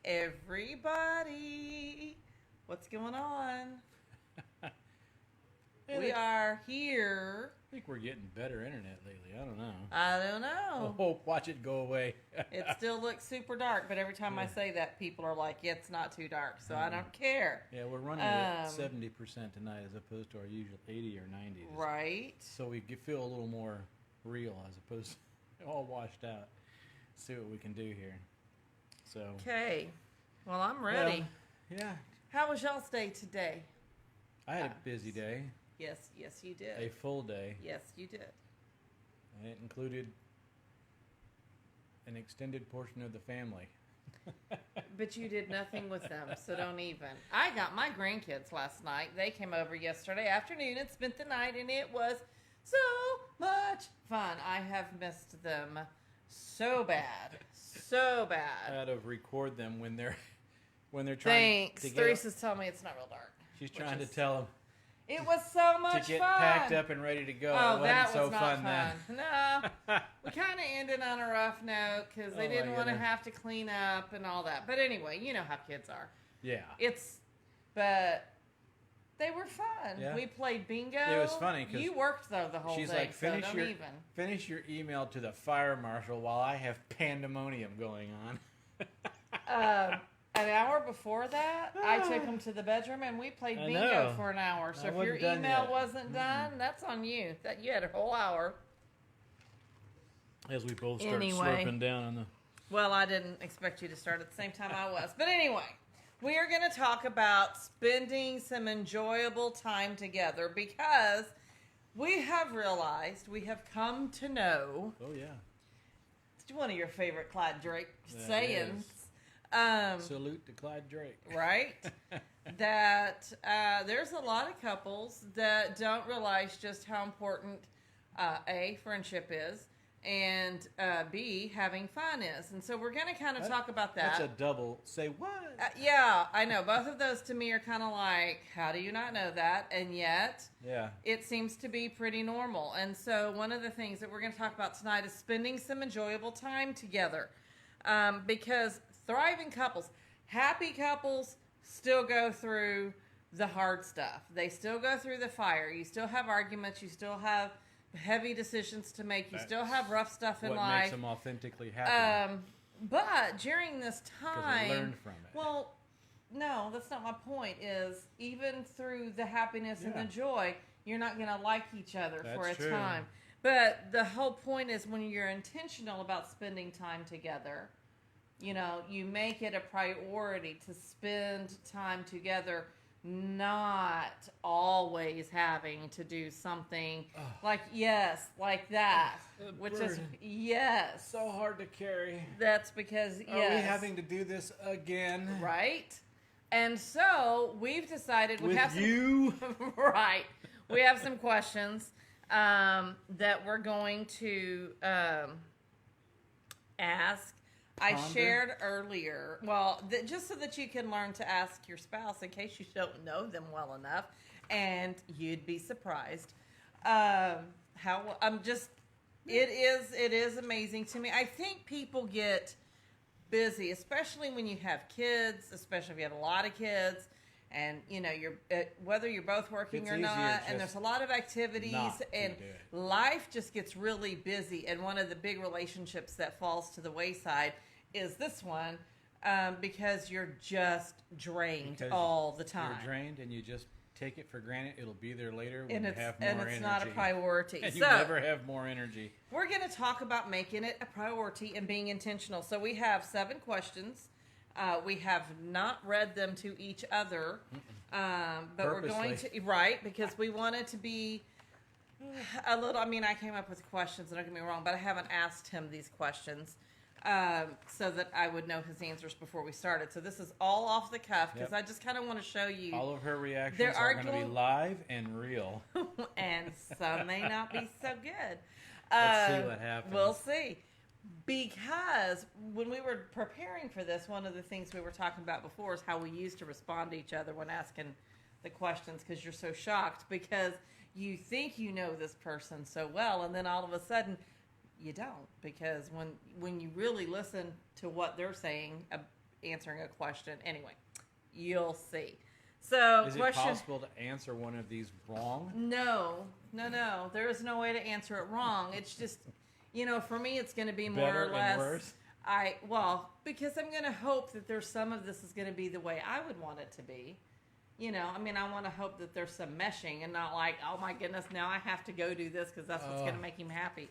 everybody. What's going on? Yeah, We are here. I think we're getting better internet lately. I don't know. I don't know. Oh, watch it go away. It still looks super dark, but every time I say that, people are like, it's not too dark, so I don't care. Yeah, we're running at 70% tonight as opposed to our usual 80 or 90. Right. So we feel a little more real as opposed to all washed out. See what we can do here. So. Okay. Well, I'm ready. Well, yeah. How was y'all's day today? I had a busy day. Yes, you did. A full day. Yes, you did. And it included an extended portion of the family. But you did nothing with them, so don't even. I got my grandkids last night. They came over yesterday afternoon and spent the night, and it was so much fun. I have missed them so bad. So I bad. had to record them when they're trying Thanks. to get Teresa's telling me it's not real dark. She's trying to tell them It was so much to get fun. packed up and ready to go. Oh, it wasn't that so was not fun fun. then. No, we kind of ended on a rough note because they Oh, didn't my want to goodness. have to clean up and all that. But anyway, you know how kids are. Yeah. But they were fun. Yeah. We played bingo. It was funny 'cause you worked though the whole She's day. like, finish so don't finish your email to the fire marshal while I have pandemonium going on. An hour before that, I took them to the bedroom and we played I bingo know. for an hour. So I if your wasn't done email yet. wasn't done, that's on you. That you had a whole hour. As we both start Anyway. slurping down on the. Well, I didn't expect you to start at the same time I was. But anyway, we are going to talk about spending some enjoyable time together because we have realized, we have come to know, Oh yeah. it's one of your favorite Clyde Drake That sayings. Salute to Clyde Drake. Right? That there's a lot of couples that don't realize just how important A, friendship is, and B, having fun is. And so we're going to kind of talk about that. That's a double. Say what? Yeah, I know. Both of those to me are kind of like, how do you not know that? And yet, Yeah. it seems to be pretty normal. And so one of the things that we're going to talk about tonight is spending some enjoyable time together. Because thriving couples, happy couples still go through the hard stuff. They still go through the fire. You still have arguments. You still have heavy decisions to make. You still have rough stuff in What life. makes them authentically happy? But during this 'Cause time, they learned from it. well, no, that's not my point. Is even through the happiness and Yeah. the joy, you're not going to like each other for a That's true. time. But the whole point is when you're intentional about spending time together, you know, you make it a priority to spend time together, not always having to do something like that, which is burden. yes. So hard to carry. That's because Are we having to do this again? right? And so we've decided we With have you? some right. We have some questions that we're going to ask. I Ponder? shared earlier, well, just so that you can learn to ask your spouse in case you don't know them well enough, and you'd be surprised how I'm just. It is amazing to me. I think people get busy, especially when you have kids, especially if you have a lot of kids, and you know you're whether you're both working It's or easier not, and just there's a lot of activities, not to and do it. life just gets really busy. And one of the big relationships that falls to the wayside is this one, because you're just drained Because all the time. You're drained and you just take it for granted. It'll be there later when and you it's have more energy. not a priority. And So you never have more energy. we're going to talk about making it a priority and being intentional. So we have 7 questions. We have not read them to each other, but we're going Purposely. to right because we wanted to be a little. I mean, I came up with questions. Don't get me wrong, but I haven't asked him these questions so that I would know his answers before we started. So this is all off the cuff because Yep. I just kind of want to show you. All of her reactions There are are going to be going- live and real. and some may not be so good. Let's see what happens. We'll see. Because when we were preparing for this, one of the things we were talking about before is how we used to respond to each other when asking the questions because you're so shocked because you think you know this person so well and then all of a sudden you don't because when you really listen to what they're saying answering a question. Anyway, you'll see. So, Is it question. possible to answer one of these wrong? No. There is no way to answer it wrong. It's just, for me, it's going to be more Better or less. and worse? Because I'm going to hope that there's some of this is going to be the way I would want it to be. I want to hope that there's some meshing and not like, oh my goodness, now I have to go do this because that's what's going to make him happy.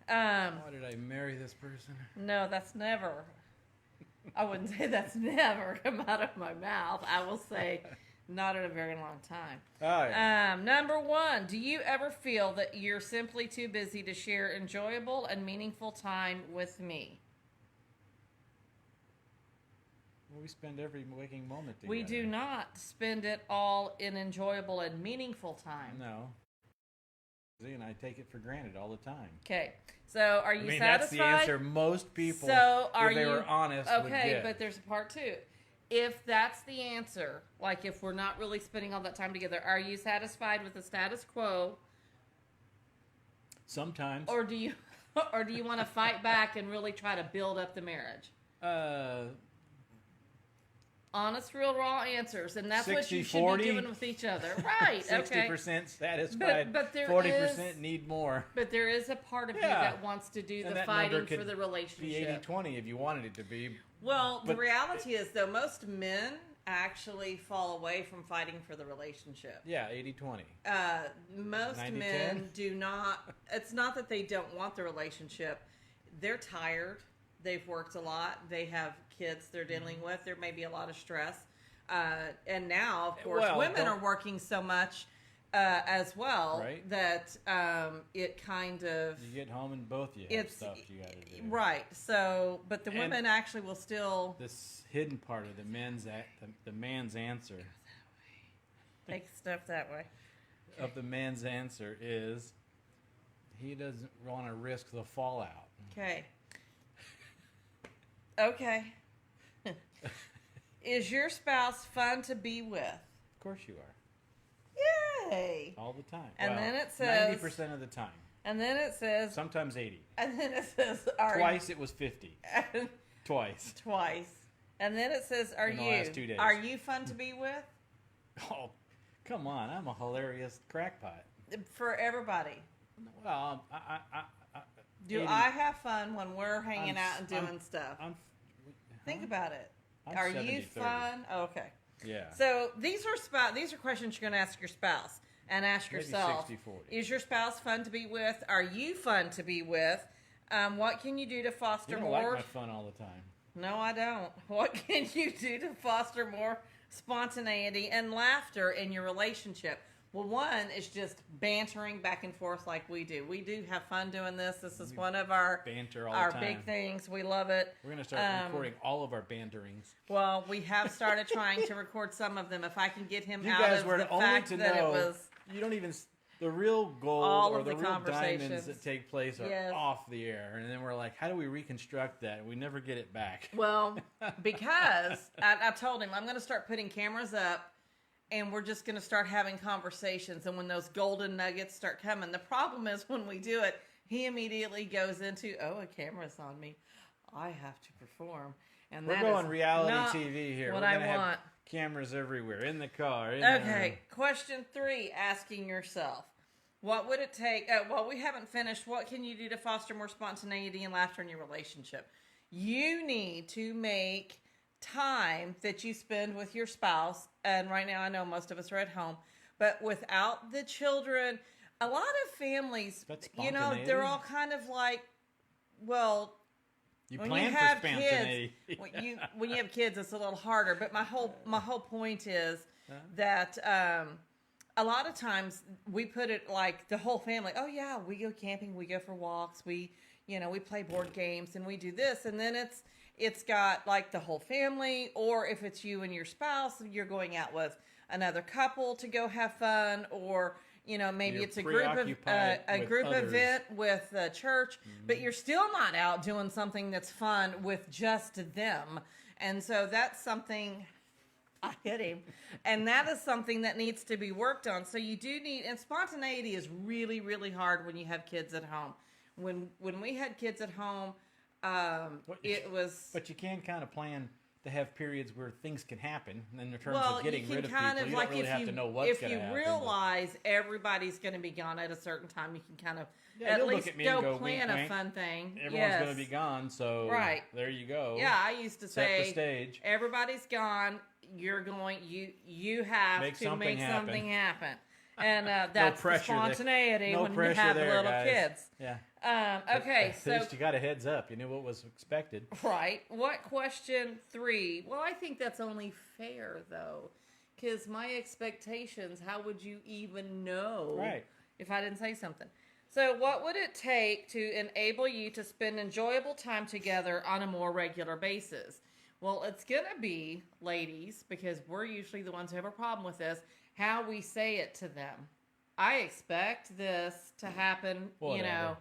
Why did I marry this person? No, that's never. I wouldn't say that's never come out of my mouth. I will say, not in a very long time. Oh, yeah. Number 1, do you ever feel that you're simply too busy to share enjoyable and meaningful time with me? Well, we spend every waking moment together. We do not spend it all in enjoyable and meaningful time. No. See, and I take it for granted all the time. Okay, so are you satisfied? That's the answer most people, So are if they you were honest, would okay? get. But there's a part 2. If that's the answer, like if we're not really spending all that time together, are you satisfied with the status quo, Sometimes. or do you want to fight back and really try to build up the marriage? Honest, real, raw answers, and that's what you should 60-40? be doing with each other, right? Okay. 60% satisfied. But there 40% need more. But there is a part of you Yeah. that wants to do And the that fighting number for could the Be relationship. 80-20 if you wanted it to be. Well, the But- reality is, though, most men actually fall away from fighting for the relationship. Yeah, 80-20. Most 90-10? men do not. It's not that they don't want the relationship. They're tired. They've worked a lot. They have kids they're dealing with. There may be a lot of stress. And now, of course, Well, women don't- are working so much as well Right. that it kind of. You get home and both you have It's stuff you got to do. right. So, but the And- women actually will still This hidden part of the man's answer take stuff that way. of the man's answer is he doesn't want to risk the fallout. Okay. Okay. Is your spouse fun to be with? Of course you are. Yay! All the time. And Well, then it says- 90% of the time. And then it says, Sometimes 80. and then it says, are Twice it was 50. you, Twice. twice. And then it says, are In the you, last 2 days. are you fun to be with? Oh, come on. I'm a hilarious crackpot. For everybody. Well, Do 80 I have fun when we're hanging I'm out and s- doing stuff? Think huh? about it. I'm Are you 70-30. fun? Okay. Yeah. So these are questions you're going to ask your spouse and ask Maybe yourself. 60-40. Is your spouse fun to be with? Are you fun to be with? What can you do to foster You don't more? like my fun all the time. No, I don't. What can you do to foster more spontaneity and laughter in your relationship? Well, one is just bantering back and forth like we do. We do have fun doing this. This is one of our Banter all our the time. big things. We love it. We're going to start recording all of our banterings. Well, we have started trying to record some of them. If I can get him You out guys of were the only fact to that know. it was You don't even. The real gold All or of the the real diamonds conversations. that take place are Yes. off the air. And then we're like, how do we reconstruct that? And we never get it back. well, because I told him I'm going to start putting cameras up. And we're just going to start having conversations. And when those golden nuggets start coming, the problem is when we do it, he immediately goes into, oh, a camera's on me. I have to perform. And We're that going is reality not TV here. what We're I gonna have want. cameras everywhere, in the car. Okay, question 3, asking yourself, what would it take? Well, we haven't finished. What can you do to foster more spontaneity and laughter in your relationship? You need to make time that you spend with your spouse. And right now, I know most of us are at home, but without the children, a lot of families, That's they're spontaneity. all kind of like, well, You when plan you for have spontaneity. kids, when you have kids, it's a little harder. But my whole point is that a lot of times we put it like the whole family. Oh yeah, we go camping, we go for walks, we play board games, and we do this, and then it's got like the whole family, or if it's you and your spouse, you're going out with another couple to go have fun, or maybe You're it's a group preoccupied with group others. event with the church, but you're still not out doing something that's fun with just them. And so that's something. I hit him. And that is something that needs to be worked on. So you do need, and spontaneity is really, really hard when you have kids at home. When we had kids at home, it was. But you can kind of plan to have periods where things can happen. And in terms Well, of getting you can rid of kind people, of you like don't really if have you to know what's if going to you happen. realize everybody's going to be gone at a certain time, you can kind of Yeah, at you'll look least at me and go, plan wink, a wink. fun thing. Everyone's going Yes. to be gone, so Right. there you go. Yeah, I used to Set the say stage. everybody's gone. You're going. You have Make to something make happen. something happen, and that's the pressure there. spontaneity No when you pressure have there, little guys. kids. Yeah. Okay, At so least you got a heads up. You knew what was expected. right. What question 3? Well, I think that's only fair though, because my expectations. How would you even know? Right. If I didn't say something. So, what would it take to enable you to spend enjoyable time together on a more regular basis? Well, it's going to be, ladies, because we're usually the ones who have a problem with this, how we say it to them. I expect this to happen, Whatever.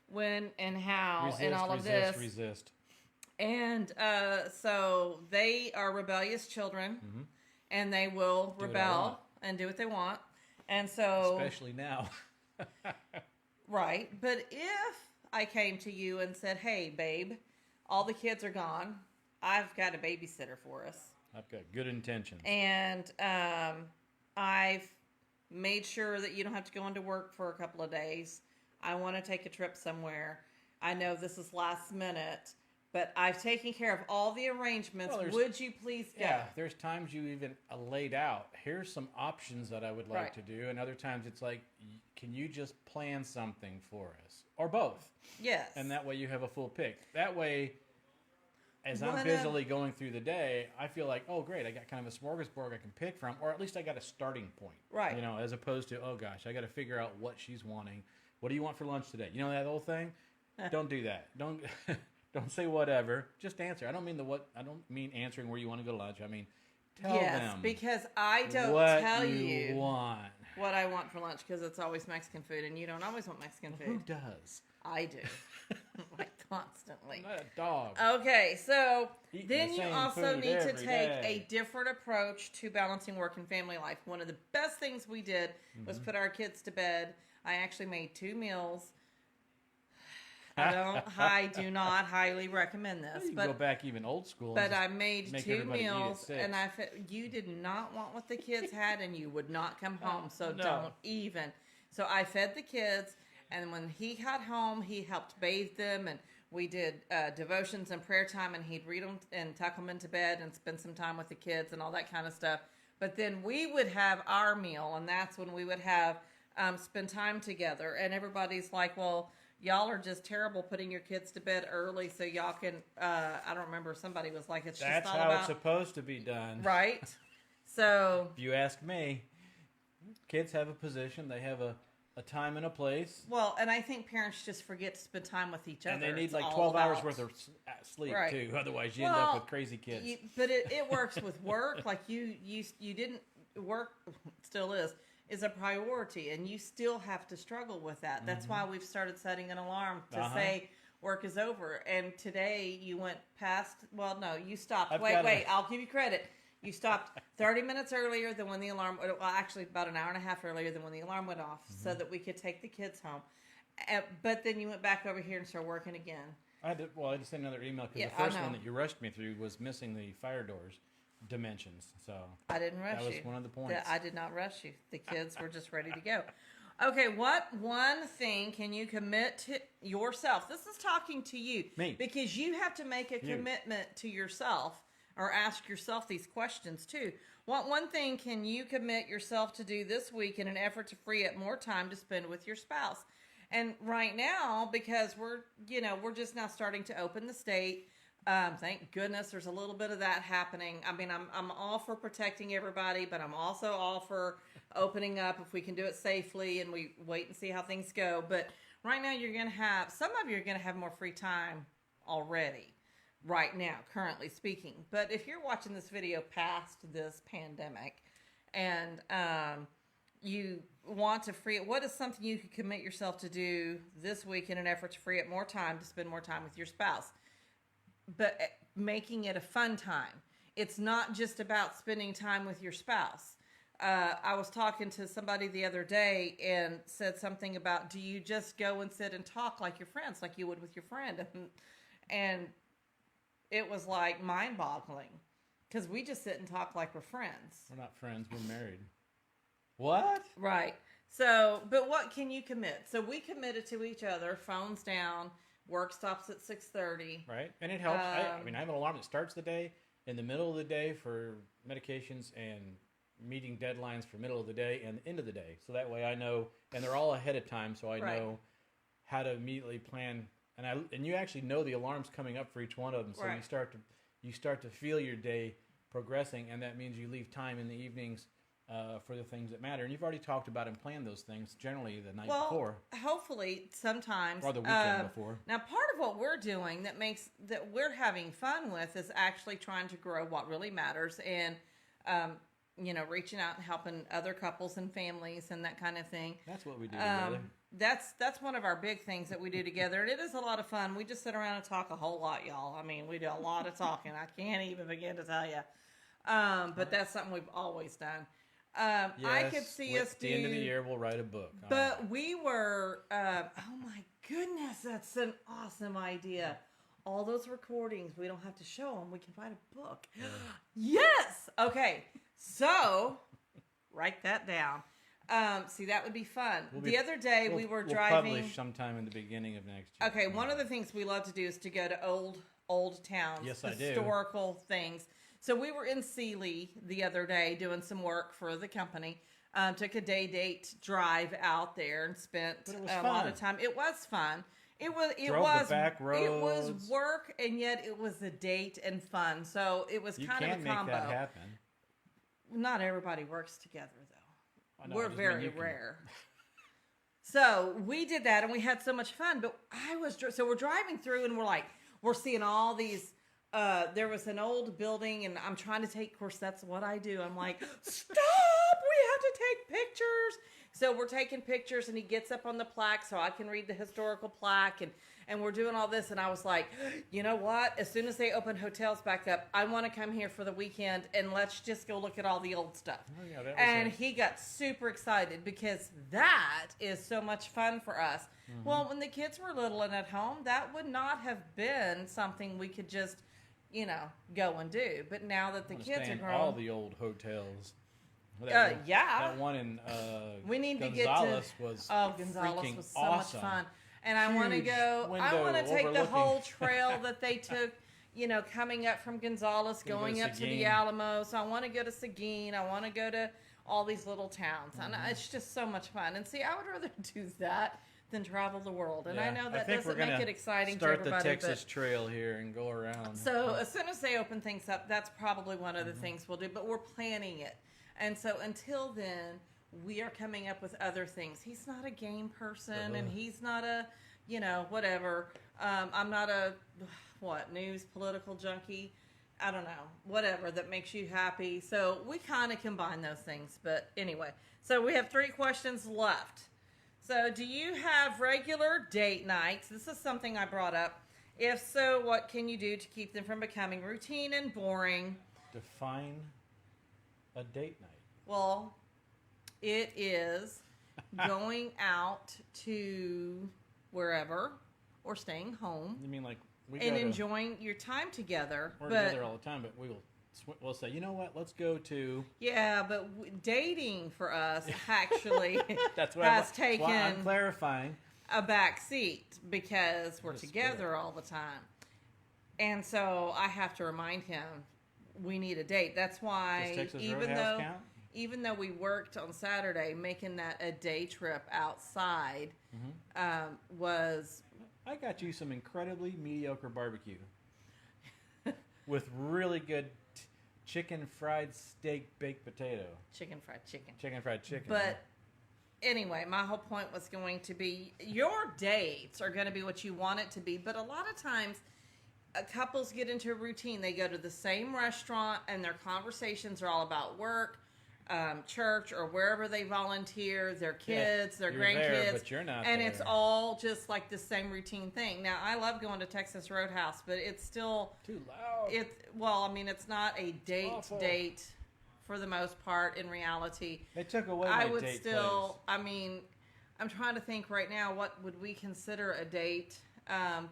when and how Resist, and all of resist, this. resist. And so they are rebellious children, and they will Do what I rebel want. and do what they want. And so... Especially now. Right. But if I came to you and said, hey, babe, all the kids are gone. I've got a babysitter for us. I've got good intentions. And I've made sure that you don't have to go into work for a couple of days. I want to take a trip somewhere. I know this is last minute, but I've taken care of all the arrangements. Well, Would you please go? Yeah, there's times you even laid out, here's some options that I would like Right. to do. And other times it's like, can you just plan something for us? Or both. Yes. And that way you have a full pick. That way, as One I'm of- busily going through the day, I feel like, oh, great, I got kind of a smorgasbord I can pick from, or at least I got a starting point. Right. As opposed to, oh, gosh, I got to figure out what she's wanting. What do you want for lunch today? You know that old thing? Don't do that. Don't don't say whatever. Just answer. I don't mean answering where you want to go to lunch. I mean, tell yes, them because I don't what tell you want. what I want for lunch because it's always Mexican food, and you don't always want Mexican Who food. does? I do, like constantly. I'm not a dog. Okay, so Eating then the you same also food need to every take day. a different approach to balancing work and family life. One of the best things we did was Mm-hmm. put our kids to bed. I actually made 2 meals. I do not highly recommend You this, can but go back even old school. but and I made make 2 everybody eat at meals, 6. and you did not want what the kids had, and you would not come home. So No. don't even. So I fed the kids, and when he got home, he helped bathe them, and we did devotions and prayer time, and he'd read them and tuck them into bed and spend some time with the kids and all that kind of stuff. But then we would have our meal, and that's when we would have spend time together. And everybody's like, well, y'all are just terrible putting your kids to bed early so y'all can, I don't remember, somebody was like, it's That's just all how about, it's supposed to be done. right? So, If you ask me, kids have a position. They have a time and a place. well, and I think parents just forget to spend time with each other. And they need It's like all 12 hours about- worth of sleep, Right. too. Otherwise, you end up with crazy kids. But it works with work. Like you didn't work, still is a priority, and you still have to struggle with that. That's why we've started setting an alarm to Uh-huh. say work is over. And today you went past. Well, no, you stopped. I've Wait, got I'll give you credit. You stopped 30 minutes earlier than when the alarm. Well, actually, about an hour and a half earlier than when the alarm went off, so that we could take the kids home. But then you went back over here and started working again. I just sent another email because Yeah, the first I know. one that you rushed me through was missing the fire doors dimensions. So I didn't rush that was you. one of the points. I did not rush you. The kids were just ready to go. Okay, what one thing can you commit to yourself? This is talking to you. Me. Because you have to make a You. commitment to yourself or ask yourself these questions too. What one thing can you commit yourself to do this week in an effort to free up more time to spend with your spouse? And right now, because we're just now starting to open the state. Thank goodness there's a little bit of that happening. I mean, I'm all for protecting everybody, but I'm also all for opening up if we can do it safely and we wait and see how things go. But right now some of you are going to have more free time already right now, currently speaking. But if you're watching this video past this pandemic and you want to what is something you could commit yourself to do this week in an effort to free up more time to spend more time with your spouse? But making it a fun time. It's not just about spending time with your spouse. I was talking to somebody the other day and said something about, do you just go and sit and talk like your friends, like you would with your friend? And it was like mind-boggling. Because we just sit and talk like we're friends. We're not friends. We're married. What? Right. So, but what can you commit? So we committed to each other, phones down, work stops at 6:30. Right. And it helps. I mean, I have an alarm that starts the day, in the middle of the day for medications, and meeting deadlines for middle of the day and end of the day. So that way I know, and they're all ahead of time, so I Right. know how to immediately plan. And you actually know the alarms coming up for each one of them, so Right. you start to feel your day progressing, and that means you leave time in the evenings for the things that matter. And you've already talked about and planned those things generally the night before Hopefully sometimes. or the weekend before. Now, part of what we're doing that we're having fun with is actually trying to grow what really matters, and reaching out and helping other couples and families and that kind of thing. That's what we do together. That's one of our big things that we do together, and it is a lot of fun. We just sit around and talk a whole lot, y'all. I mean, we do a lot of talking. I can't even begin to tell you. But that's something we've always done. I could see us at the end of the year we'll write a book. But we were, oh my goodness, that's an awesome idea. All those recordings, we don't have to show them. We can write a book. Yes! Okay, so write that down. See, that would be fun. The other day we were driving. We'll publish sometime in the beginning of next year. Okay, one of the things we love to do is to go to old towns. Yes, I do. Historical things. So we were in Sealy the other day doing some work for the company. Took a date drive out there and spent a lot of time. It was fun. It was the back roads. It was work, and yet it was a date and fun. So it was kind of a combo. Make that happen. Not everybody works together though. No, We're very rare. So we did that, and we had so much fun. But so we're driving through, and we're seeing all these. There was an old building, and I'm trying to take, of course, that's what I do. I'm like, stop! We have to take pictures. So we're taking pictures, and he gets up on the plaque so I can read the historical plaque, and we're doing all this. And I was like, you know what? As soon as they open hotels back up, I want to come here for the weekend, and let's just go look at all the old stuff. Oh, yeah, that was and he got super excited because that is so much fun for us. Mm-hmm. Well, when the kids were little and at home, that would not have been something we could just go and do. But now that the kids are grown, all the old hotels. Yeah, that one in we need Gonzales to get to. Was Gonzales was so awesome. much fun, and I want to go. I want to take the whole trail that they took. Coming up from Gonzales, going up to the Alamo. So I want to go to Seguin. I want to go to all these little towns, and it's just so much fun. And see, I would rather do that than travel the world. And I know that doesn't make it exciting to everybody. Start the Texas Trail here and go around. So as soon as they open things up, that's probably one of the things we'll do. But we're planning it. And so until then, we are coming up with other things. He's not a game person, and he's not a, whatever. I'm not a, news, political junkie. I don't know, whatever that makes you happy. So we kind of combine those things. But anyway, so we have 3 questions left. So do you have regular date nights? This is something I brought up. If so, what can you do to keep them from becoming routine and boring? Define a date night. Well, it is going out to wherever or staying home. You mean like and enjoying your time together? We're together all the time, but we'll say, you know what? Let's go to. Yeah, but dating for us actually that's what has taken. I'm clarifying a back seat because we're together all the time, and so I have to remind him we need a date. That's why even though we worked on Saturday, making that a day trip outside was. I got you some incredibly mediocre barbecue with really good chicken fried steak baked potato. Chicken fried chicken. Chicken fried chicken. But anyway, my whole point was going to be your dates are going to be what you want it to be. But a lot of times couples get into a routine. They go to the same restaurant and their conversations are all about work, church, or wherever they volunteer, their kids, their grandkids. There, but you're not and there. It's all just like the same routine thing. Now, I love going to Texas Roadhouse, but it's still too loud. It's not a date for the most part in reality. They took away my date place. I'm trying to think right now, what would we consider a date?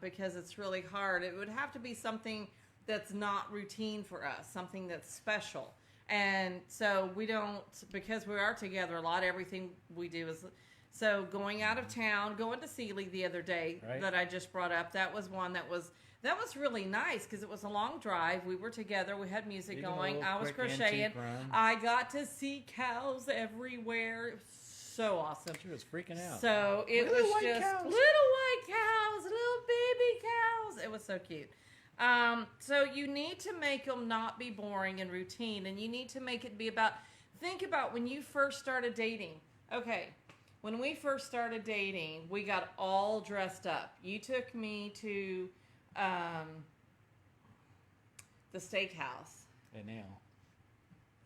Because it's really hard. It would have to be something that's not routine for us, something that's special. And so we don't, because we are together a lot, everything we do is, so going out of town, going to Sealy the other day Right. that I just brought up, that was one that was really nice because it was a long drive. We were together. We had music You did a going. little I was quick crocheting. antique run. I got to see cows everywhere. It was so awesome. She was freaking out. So it Little was white just cows. little white cows, little baby cows. It was so cute. So you need to make them not be boring and routine, and you need to make it be about. Think about when you first started dating. Okay, when we first started dating, we got all dressed up. You took me to the steakhouse. And now.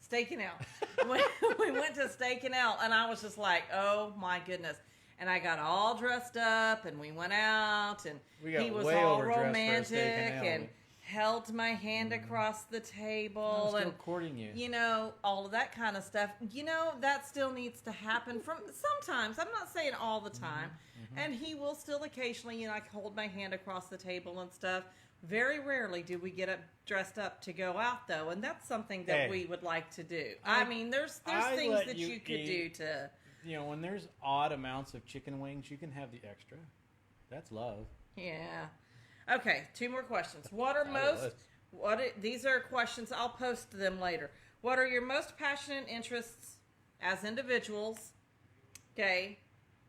Steak and Ale. We went to Steak and Ale, and I was just like, oh my goodness. And I got all dressed up, and we went out, and We got he was way all overdressed for a romantic Steak and Ale. and held my hand across the I was table, still and courting you. you know, all of that kind of stuff. You know, that still needs to happen from sometimes. I'm not saying all the time. And he will still occasionally, you know, like hold my hand across the table and stuff. Very rarely do we get up dressed up to go out though, and that's something that Hey. we would like to do. I mean, there's I things let that you you could do eat. to. You know, when there's odd amounts of chicken wings, you can have the extra. That's love. Yeah. Okay, two more questions. What are I most was. these are questions I'll post them later. What are your most passionate interests as individuals? Okay.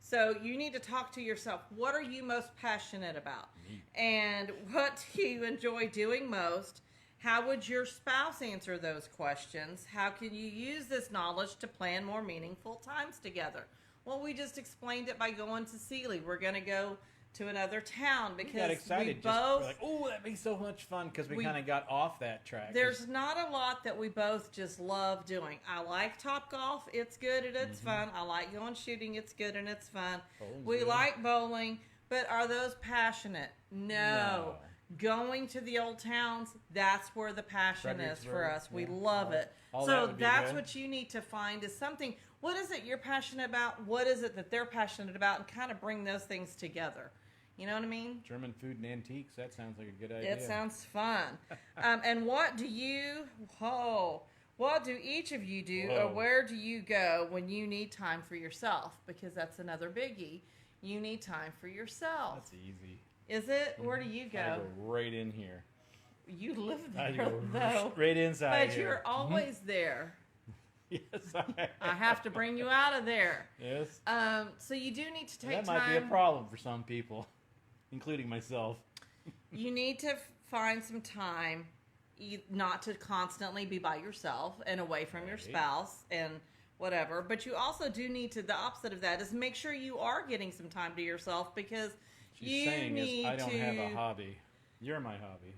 So you need to talk to yourself. What are you most passionate about? And what do you enjoy doing most? How would your spouse answer those questions? How can you use this knowledge to plan more meaningful times together? Well, we just explained it by going to Sealy. We're going to go to another town We got because excited. we Just, both. we're like, oh, that'd be so much fun because we We- kind of got off that track. There's not a lot that we both just love doing. I like Top Golf. It's good and it's fun. I like going shooting. It's good and it's fun. Bowling's We good. like bowling, but are those passionate? No. Going to the old towns, that's where the passion is for Fredericksburg, us. We yeah. love it. All that So would be that's good. what you need to find is something. What is it you're passionate about? What is it that they're passionate about? And kind of bring those things together. You know what I mean? German food and antiques. That sounds like a good idea. It sounds fun. And what do each of you do, or Whoa. where do you go when you need time for yourself? Because that's another biggie. You need time for yourself. That's easy. Is it? Where do you I go? go right in here. You live I there, go though. right inside But here. you're always there. Yes, I am. I have to bring you out of there. Yes. So you do need to take That time. might be a problem for some people, including myself. You need to find some time not to constantly be by yourself and away from your Right. spouse and whatever. But you also do need to, the opposite of that is make sure you are getting some time to yourself because She's you saying need is, I don't to. have a hobby. You're my hobby.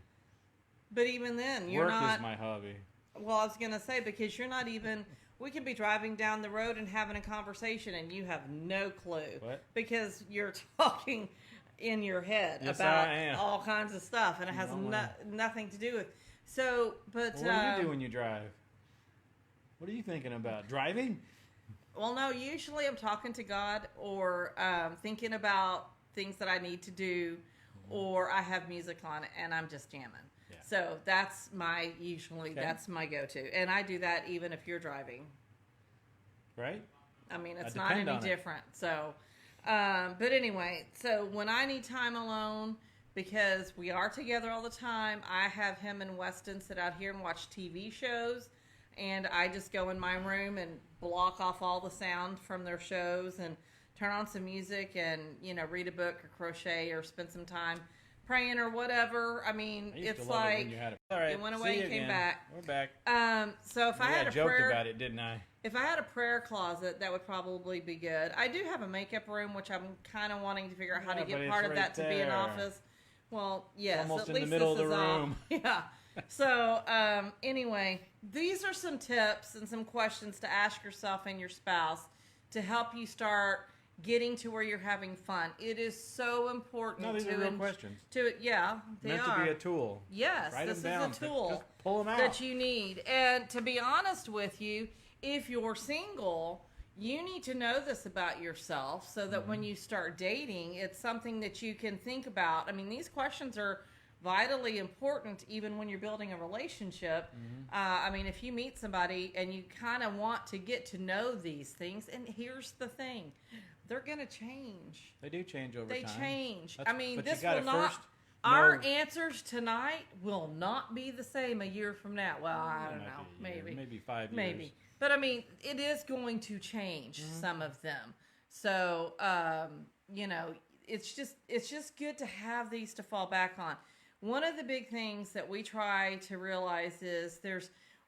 But even then, you're Work not. is my hobby. Well, I was going to say, because you're not even. We could be driving down the road and having a conversation and you have no clue. What? Because you're talking in your head Yes, about I am. all kinds of stuff and it has don't wanna- nothing to do with. So, but. What do you do when you drive? What are you thinking about? Driving? Well, no, usually I'm talking to God or thinking about things that I need to do, or I have music on and I'm just jamming. Yeah. So that's my usually Okay. that's my go-to, and I do that even if you're driving. Right? I mean, it's I not depend any on it. different. So, but anyway, so when I need time alone, because we are together all the time, I have him and Weston sit out here and watch TV shows, and I just go in my room and block off all the sound from their shows and turn on some music and, you know, read a book or crochet or spend some time praying or whatever. I mean, I used it's to love it like when you had it. All right. it went see away you and came again. back. We're back. so if I Maybe had a joked prayer about it, didn't I? if I had a prayer closet, that would probably be good. I do have a makeup room, which I'm kind of wanting to figure out how Yeah, to but get it's part of right that to be an there. office. Well, yes, almost at in the least middle this of the is all- room. Yeah. So, anyway, these are some tips and some questions to ask yourself and your spouse to help you start getting to where you're having fun. It is so important No, these to are real questions. yeah, they Meant are. to be a tool. Yes, Write this them down. is a tool Just pull them out. that you need. And to be honest with you, if you're single, you need to know this about yourself so that when you start dating, it's something that you can think about. I mean, these questions are vitally important even when you're building a relationship. I mean, if you meet somebody and you kind of want to get to know these things, and here's the thing, they're going to change. They do change over They time. change. That's- I mean, but you this gotta will not. first Our know- answers tonight will not be the same a year from now. Well, I It don't might know. be a year, Maybe. maybe 5 years. Maybe. But I mean, it is going to change some of them. So, you know, it's just good to have these to fall back on. One of the big things that we try to realize is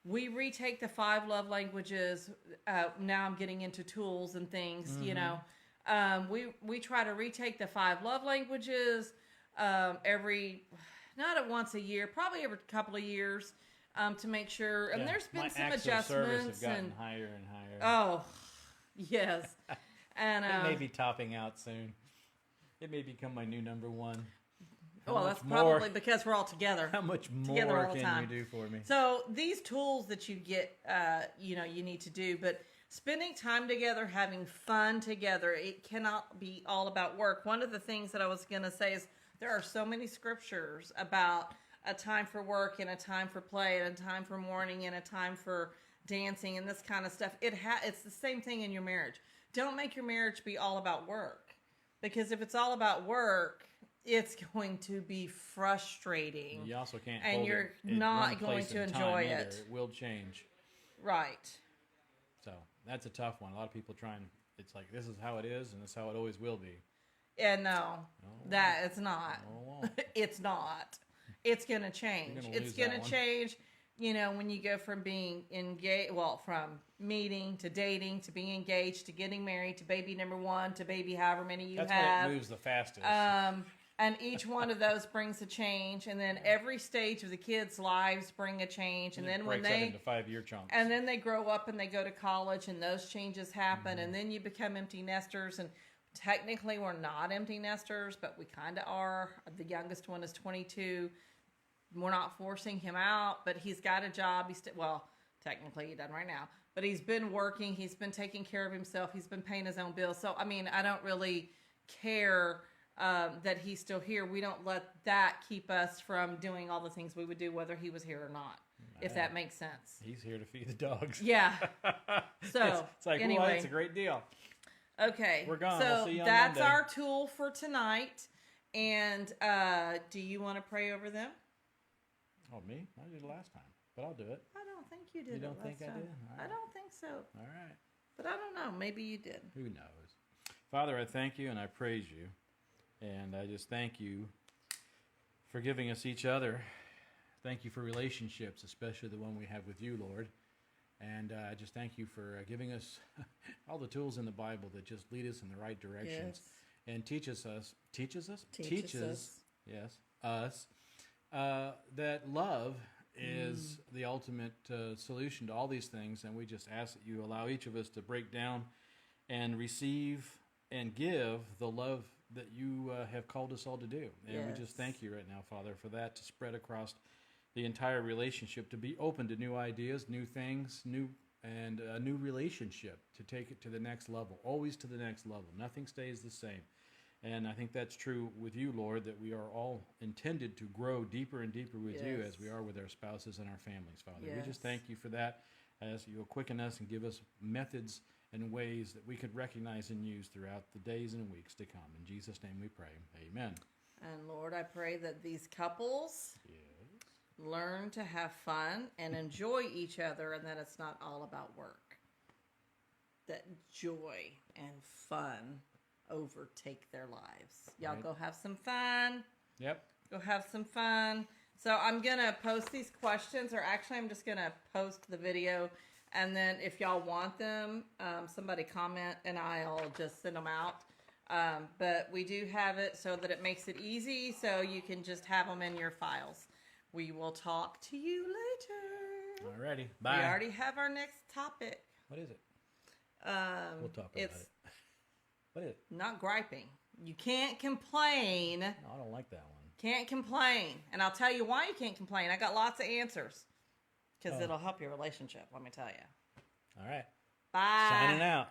we retake the 5 love languages. Now I'm getting into tools and things, you know. We try to retake the 5 love languages not at once a year, probably every couple of years, to make sure. And Yeah, there's been my some acts of service adjustments have gotten and higher and higher. oh, yes, and It may be topping out soon. It may become my new number 1. How well, much that's more- probably because we're all together. How much together more all the can time. you do for me? So these tools that you get, you know, you need to do, but spending time together, having fun together, it cannot be all about work. One of the things that I was going to say is there are so many scriptures about a time for work and a time for play and a time for mourning and a time for dancing and this kind of stuff. It's the same thing in your marriage. Don't make your marriage be all about work, because if it's all about work, it's going to be frustrating. You also can't And hold you're it in not one going place to and enjoy time either. it. It will change. Right. So that's a tough one. A lot of people try and it's like, this is how it is and this is how it always will be. And no, that it's not. No, it won't. It's not. It's going to change. You're gonna It's lose going that to one. change, you know, when you go from being engaged, well, from meeting to dating to being engaged to getting married to baby number 1 to baby however many you That's have. when it moves the fastest. And each one of those brings a change, and then every stage of the kids' lives bring a change, and then when breaks up they into 5-year chunks. and then they grow up and they go to college, and those changes happen, and then you become empty nesters. And technically, we're not empty nesters, but we kind of are. The youngest one is 22. We're not forcing him out, but he's got a job. Well, technically, he doesn't right now, but he's been working. He's been taking care of himself. He's been paying his own bills. So, I mean, I don't really care that he's still here. We don't let that keep us from doing all the things we would do whether he was here or not, if that makes sense. He's here to feed the dogs. Yeah. So, it's like, anyway. well, it's a great deal. Okay. We're gone. So We'll see you on that's Monday. our tool for tonight. And do you want to pray over them? Oh, me? I did it last time, but I'll do it. I don't think you did. You don't it think last I time. did? All I right. don't think so. All right. But I don't know. Maybe you did. Who knows? Father, I thank you and I praise you. And I just thank you for giving us each other. Thank you for relationships, especially the one we have with you, Lord. And I just thank you for giving us all the tools in the Bible that just lead us in the right directions and teaches us, yes, us, that love is the ultimate solution to all these things. And we just ask that you allow each of us to break down and receive and give the love that you have called us all to do. And we just thank you right now, Father, for that to spread across the entire relationship, to be open to new ideas, new things, and a new relationship, to take it to the next level, always to the next level. Nothing stays the same. And I think that's true with you, Lord, that we are all intended to grow deeper and deeper with you as we are with our spouses and our families, Father. We just thank you for that, as you'll quicken us and give us methods and ways that we could recognize and use throughout the days and weeks to come. In Jesus' name we pray. Amen. And Lord, I pray that these couples learn to have fun and enjoy each other, and that it's not all about work. That joy and fun overtake their lives. Y'all go have some fun. Yep. Go have some fun. So I'm going to post these questions, or actually I'm just going to post the video. And then if y'all want them, somebody comment and I'll just send them out. But we do have it so that it makes it easy, so you can just have them in your files. We will talk to you later. Alrighty. Bye. We already have our next topic. What is it? We'll talk about It's it. What is it? not griping. You can't complain. No, I don't like that one. Can't complain. And I'll tell you why you can't complain. I got lots of answers. Because it'll help your relationship, let me tell you. All right. Bye. Signing out.